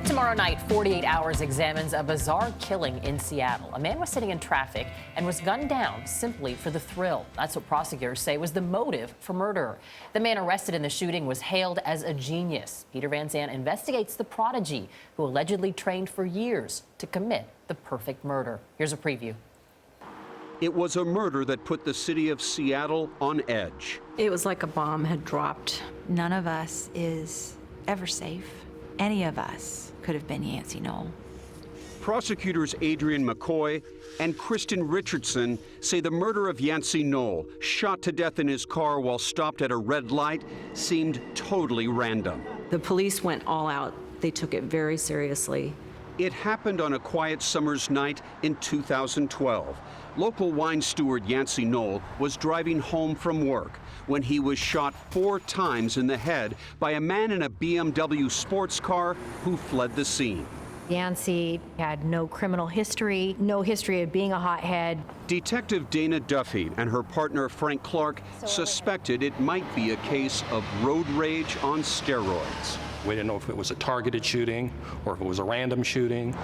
Tomorrow night, 48 Hours examines a bizarre killing in Seattle. A man was sitting in traffic and was gunned down simply for the thrill. That's what prosecutors say was the motive for murder. The man arrested in the shooting was hailed as a genius. Peter Van Sant investigates the prodigy who allegedly trained for years to commit the perfect murder. Here's a preview. It was a murder that put the city of Seattle on edge. It was like a bomb had dropped. None of us is ever safe. Any of us could have been Yancey Knoll. Prosecutors Adrian McCoy and Kristen Richardson say the murder of Yancey Knoll, shot to death in his car while stopped at a red light, seemed totally random. The police went all out. They took it very seriously. It happened on a quiet summer's night in 2012. Local wine steward Yancey Knoll was driving home from work when he was shot 4 times in the head by a man in a BMW sports car who fled the scene. Yancey had no criminal history, no history of being a hothead. Detective Dana Duffy and her partner Frank Clark suspected it might be a case of road rage on steroids. We didn't know if it was a targeted shooting or if it was a random shooting.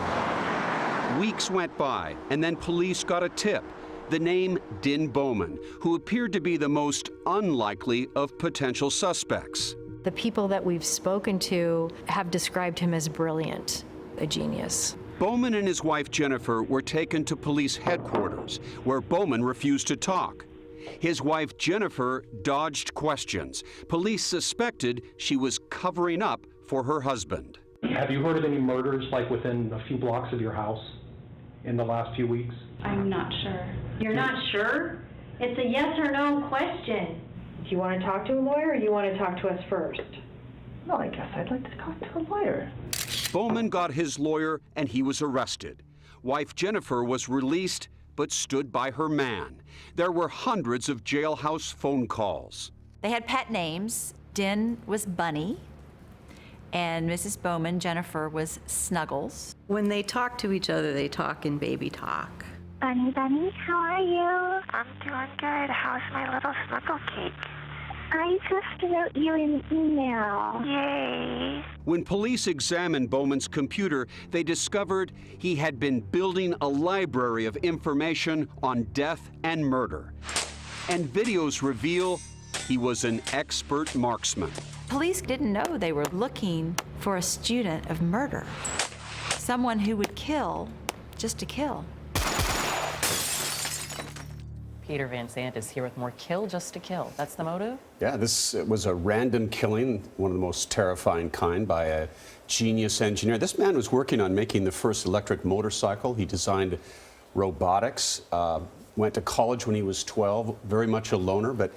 Weeks went by, and then police got a tip. The name Din Bowman, who appeared to be the most unlikely of potential suspects. The people that we've spoken to have described him as brilliant, a genius. Bowman and his wife Jennifer were taken to police headquarters, where Bowman refused to talk. His wife Jennifer dodged questions. Police suspected she was covering up for her husband. Have you heard of any murders like within a few blocks of your house in the last few weeks? I'm not sure. You're not sure? It's a yes or no question. Do you want to talk to a lawyer or do you want to talk to us first? Well, I guess I'd like to talk to a lawyer. Bowman got his lawyer and he was arrested. Wife Jennifer was released but stood by her man. There were hundreds of jailhouse phone calls. They had pet names. Din was Bunny, and Mrs. Bowman, Jennifer, was Snuggles. When they talk to each other, they talk in baby talk. Bunny, Bunny, how are you? I'm doing good. How's my little snuggle cake? I just wrote you an email. Yay. When police examined Bowman's computer, they discovered he had been building a library of information on death and murder. And videos reveal he was an expert marksman. Police didn't know they were looking for a student of murder, someone who would kill just to kill. Peter Van Sant is here with more. Kill just to kill. That's the motive? Yeah, this was a random killing, one of the most terrifying kind, by a genius engineer. This man was working on making the first electric motorcycle. He designed robotics, went to college when he was 12, very much a loner, but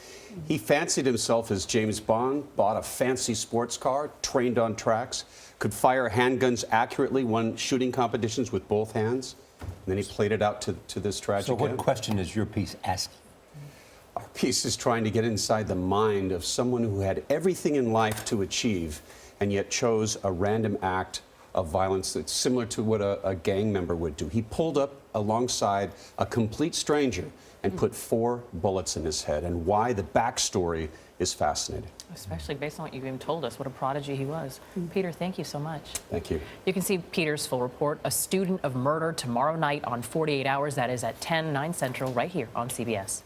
he fancied himself as James Bond, bought a fancy sports car, trained on tracks, could fire handguns accurately, won shooting competitions with both hands. And then he played it out to this tragic end. So what question is your piece asking? Our piece is trying to get inside the mind of someone who had everything in life to achieve and yet chose a random act of violence that's similar to what a gang member would do. He pulled up alongside a complete stranger and put 4 bullets in his head, and why the backstory is fascinating. Especially based on what you've even told us, what a prodigy he was. Peter, thank you so much. Thank you. You can see Peter's full report, A Student of Murder, tomorrow night on 48 Hours. That is at 10, 9 Central, right here on CBS.